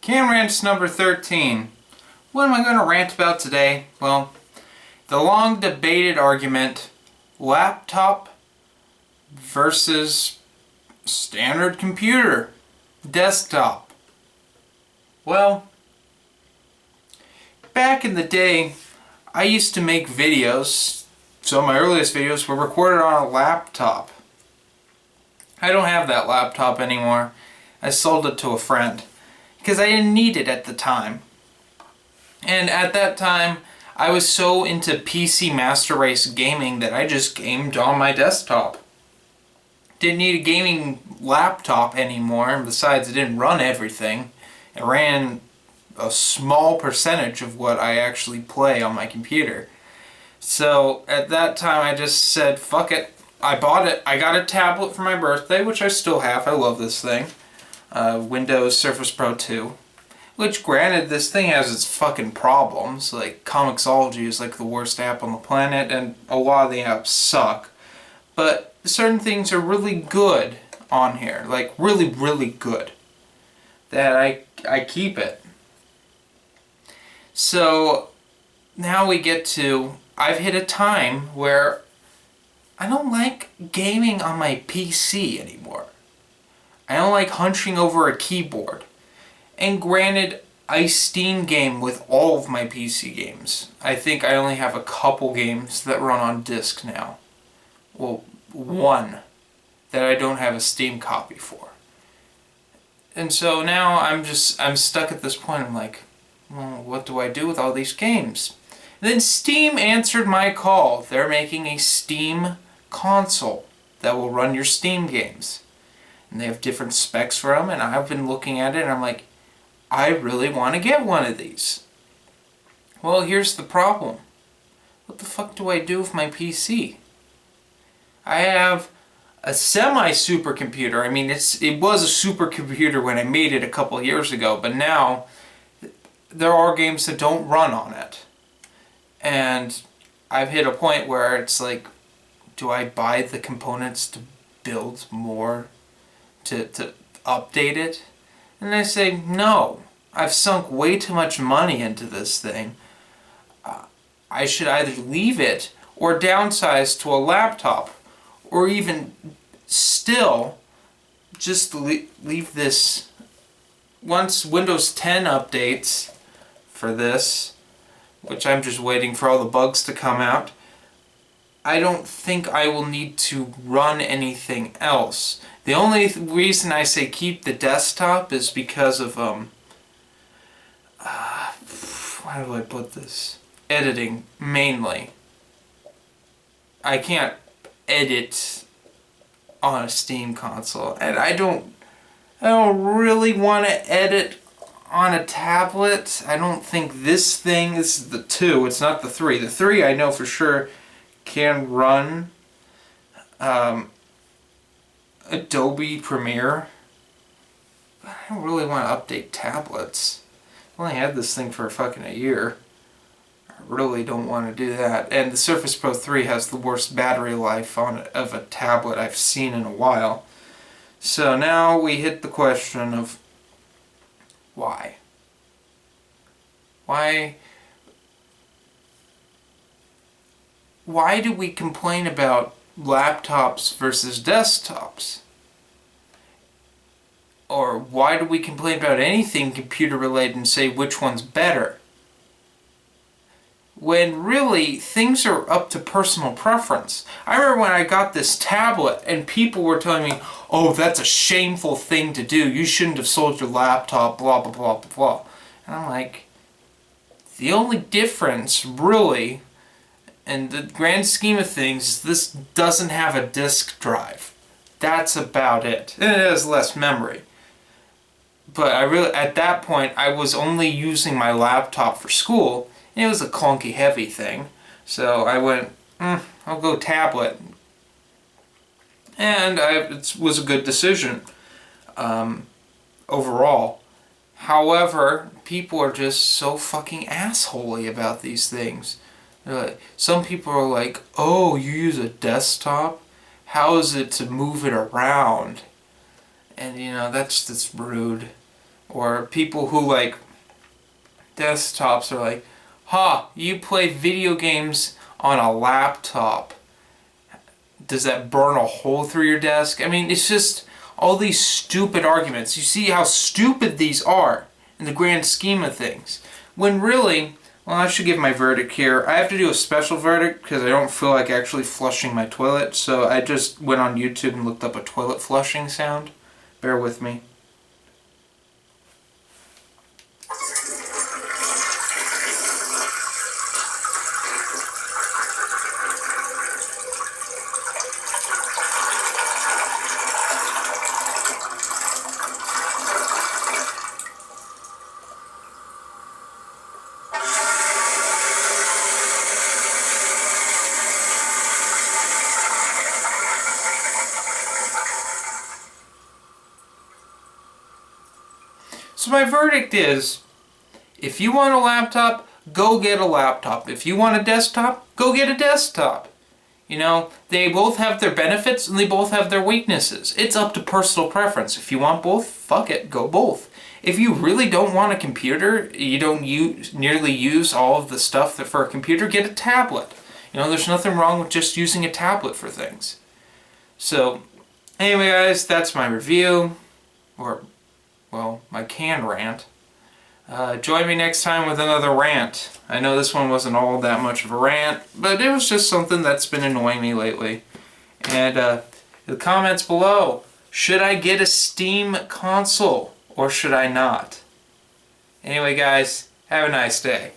Rants number 13. What am I going to rant about today? Well, the long debated argument, laptop versus standard computer, desktop. Well, back in the day, I used to make videos, so my earliest videos were recorded on a laptop. I don't have that laptop anymore. I sold it to a friend because I didn't need it at the time. And at that time, I was so into PC Master Race gaming that I just gamed on my desktop. Didn't need a gaming laptop anymore, and besides, it didn't run everything. It ran a small percentage of what I actually play on my computer. So at that time, I just said, fuck it. I bought it. I got a tablet for my birthday, which I still have. I love this thing. Windows Surface Pro 2. Which, granted, this thing has its fucking problems. Like, Comixology is like the worst app on the planet, and a lot of the apps suck. But certain things are really good on here. Like, really, really good. That I keep it. So, now we get to... I've hit a time where I don't like gaming on my PC anymore. I don't like hunching over a keyboard. And granted, I Steam game with all of my PC games. I think I only have a couple games that run on disc now. Well, one that I don't have a Steam copy for. And so now I'm stuck at this point. I'm like, well, what do I do with all these games? And then Steam answered my call. They're making a Steam console that will run your Steam games. And they have different specs for them, and I've been looking at it and I'm like, I really want to get one of these. Well, here's the problem. What the fuck do I do with my PC? I have a semi-supercomputer. I mean, it was a supercomputer when I made it a couple years ago, but now there are games that don't run on it. And I've hit a point where it's like, do I buy the components to build more, to update it? And I say, no, I've sunk way too much money into this thing. I should either leave it or downsize to a laptop, or even still just leave this. Once Windows 10 updates for this, which I'm just waiting for all the bugs to come out, I don't think I will need to run anything else. The only reason I say keep the desktop is because of, how do I put this? Editing, mainly. I can't edit on a Steam console, and I don't really want to edit on a tablet. I don't think this thing is the 2, it's not the 3. The 3 I know for sure can run Adobe Premiere, but I don't really want to update tablets. I've only had this thing for fucking a year. I really don't want to do that. And the Surface Pro 3 has the worst battery life of a tablet I've seen in a while. So now we hit the question of why? Why do we complain about laptops versus desktops? Or why do we complain about anything computer related and say which one's better? When really, things are up to personal preference. I remember when I got this tablet and people were telling me, oh, that's a shameful thing to do. You shouldn't have sold your laptop, blah, blah, blah, blah, blah. And I'm like, the only difference, really, in the grand scheme of things, this doesn't have a disk drive. That's about it. And it has less memory. But at that point, I was only using my laptop for school, and it was a clunky, heavy thing. So I went, I'll go tablet. And it was a good decision overall. However, people are just so fucking assholey about these things. Some people are like, oh, you use a desktop? How is it to move it around? And, that's rude. Or people who like desktops are like, ha, you play video games on a laptop. Does that burn a hole through your desk? I mean, it's just all these stupid arguments. You see how stupid these are in the grand scheme of things. When really, well, I should give my verdict here. I have to do a special verdict because I don't feel like actually flushing my toilet. So I just went on YouTube and looked up a toilet flushing sound. Bear with me. So my verdict is, if you want a laptop, go get a laptop. If you want a desktop, go get a desktop. You know, they both have their benefits and they both have their weaknesses. It's up to personal preference. If you want both, fuck it, go both. If you really don't want a computer, you don't nearly use all of the stuff that for a computer, get a tablet. You know, there's nothing wrong with just using a tablet for things. So, anyway guys, that's my review. Or, well, my canned rant. Join me next time with another rant. I know this one wasn't all that much of a rant, but it was just something that's been annoying me lately. And the comments below, should I get a Steam console or should I not? Anyway guys, have a nice day.